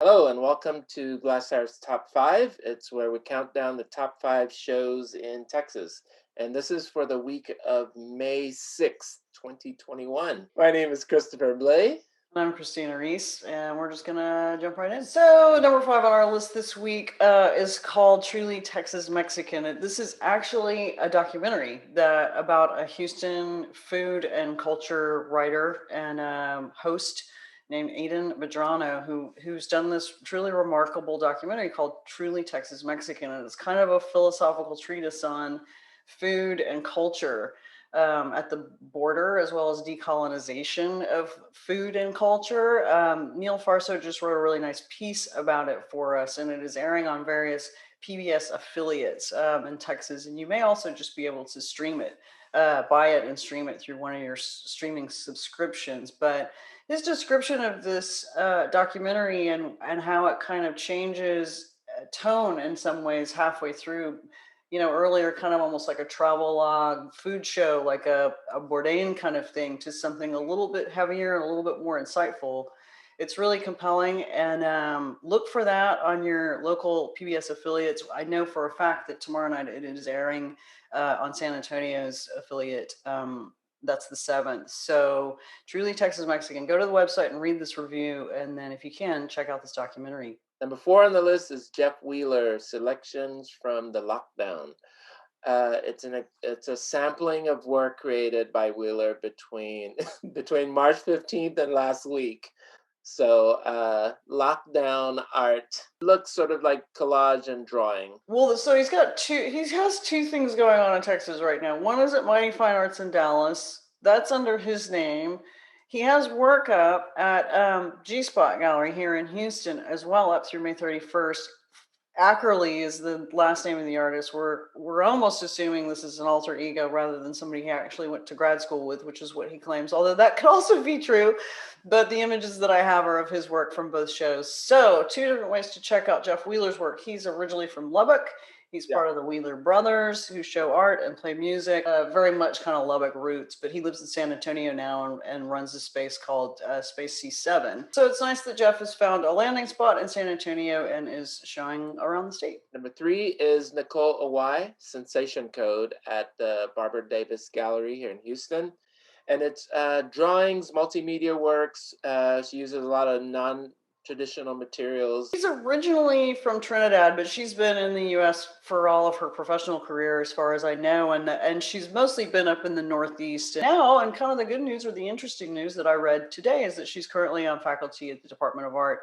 Hello and welcome to Glassstire's Top Five. It's where we count down the top 5 shows in Texas. And this is for the week of May 6th, 2021. My name is Christopher Blay. I'm Christina Rees, and we're just gonna jump right in. So, number 5 on our list this week is called Truly Texas Mexican. This is actually a documentary about a Houston food and culture writer and host named Aiden Medrano, who's done this truly remarkable documentary called Truly Texas Mexican. And it's kind of a philosophical treatise on food and culture at the border, as well as decolonization of food and culture. Neil Farso just wrote a really nice piece about it for us, and it is airing on various PBS affiliates in Texas. And you may also just be able to stream it, buy it and stream it through one of your streaming subscriptions. But his description of this documentary and how it kind of changes tone in some ways halfway through, earlier kind of almost like a travel log food show, like a Bourdain kind of thing, to something a little bit heavier and a little bit more insightful. It's really compelling, and look for that on your local PBS affiliates. I know for a fact that tomorrow night it is airing on San Antonio's affiliate. That's the 7th. So Truly Texas Mexican. Go to the website and read this review, and then if you can, check out this documentary. Number 4 on the list is Jeff Wheeler, Selections from the Lockdown. It's a sampling of work created by Wheeler between March 15th and last week. So lockdown art looks sort of like collage and drawing. Well, so he has two things going on in Texas right now. One is at Mighty Fine Arts in Dallas. That's under his name. He has work up at G-Spot Gallery here in Houston as well, up through May 31st. Ackerley is the last name of the artist. We're almost assuming this is an alter ego rather than somebody he actually went to grad school with, which is what he claims, although that could also be true. But the images that I have are of his work from both shows. So 2 different ways to check out Jeff Wheeler's work. He's originally from Lubbock. He's part of the Wheeler brothers, who show art and play music, very much kind of Lubbock roots, but he lives in San Antonio now and runs a space called Space C7. So it's nice that Jeff has found a landing spot in San Antonio and is showing around the state. Number 3 is Nicole Away, Sensation Code, at the Barbara Davis Gallery here in Houston. And it's drawings, multimedia works. She uses a lot of non-traditional materials. She's originally from Trinidad, but she's been in the U.S. for all of her professional career, as far as I know, and she's mostly been up in the Northeast now. And kind of the good news, or the interesting news that I read today, is that she's currently on faculty at the Department of Art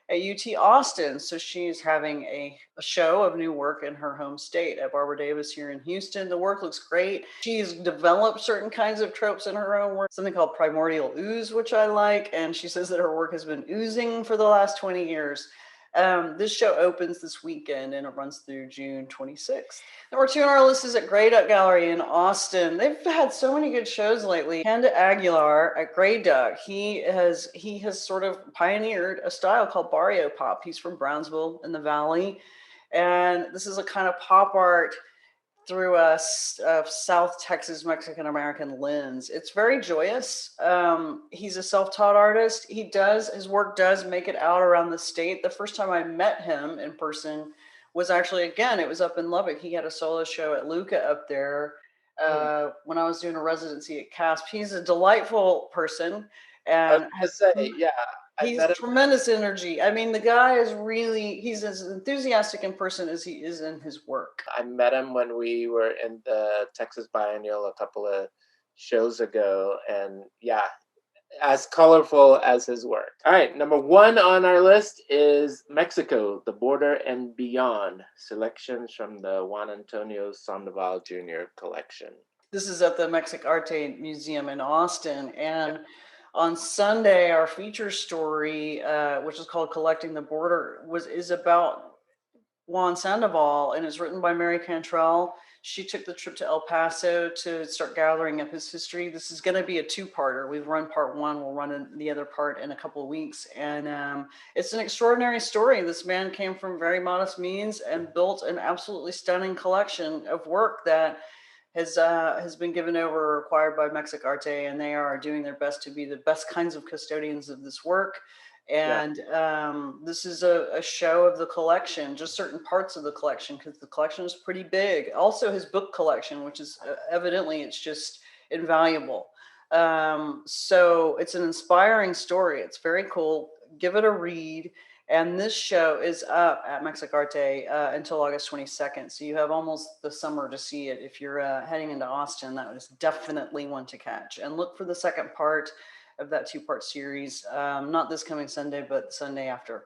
at UT Austin. So she's having a show of new work in her home state at Barbara Davis here in Houston. The work looks great. She's developed certain kinds of tropes in her own work, something called Primordial ooze, which I like. And she says that her work has been oozing for the last 20 years. This show opens this weekend and it runs through June 26th. Number 2 on our list is at Grey Duck Gallery in Austin. They've had so many good shows lately. Panda Aguilar at Grey Duck. He has sort of pioneered a style called barrio pop. He's from Brownsville in the Valley, and this is a kind of pop art through a South Texas Mexican American lens. It's very joyous. He's a self-taught artist. His work does make it out around the state. The first time I met him in person was actually, again, it was up in Lubbock. He had a solo show at Luca up there when I was doing a residency at CASP. He's a delightful person, and he's tremendous energy. I mean, the guy is he's as enthusiastic in person as he is in his work. I met him when we were in the Texas Biennial a couple of shows ago, and as colorful as his work. All right, number 1 on our list is Mexico, The Border and Beyond, selections from the Juan Antonio Sandoval Jr. collection. This is at the Mexic Arte Museum in Austin, and on Sunday, our feature story, which is called Collecting the Border, is about Juan Sandoval, and is written by Mary Cantrell. She took the trip to El Paso to start gathering up his history. This is going to be a 2-parter. We've run part 1. We'll run the other part in a couple of weeks. And it's an extraordinary story. This man came from very modest means and built an absolutely stunning collection of work that has been given over or acquired by Mexicarte, and they are doing their best to be the best kinds of custodians of this work. Yeah. And this is a show of the collection, just certain parts of the collection, because the collection is pretty big. Also, his book collection, which is evidently it's just invaluable. So it's an inspiring story. It's very cool. Give it a read. And this show is up at Mexicarte until August 22nd. So you have almost the summer to see it. If you're heading into Austin, that is definitely one to catch. And look for the second part of that two-part series. Not this coming Sunday, but Sunday after.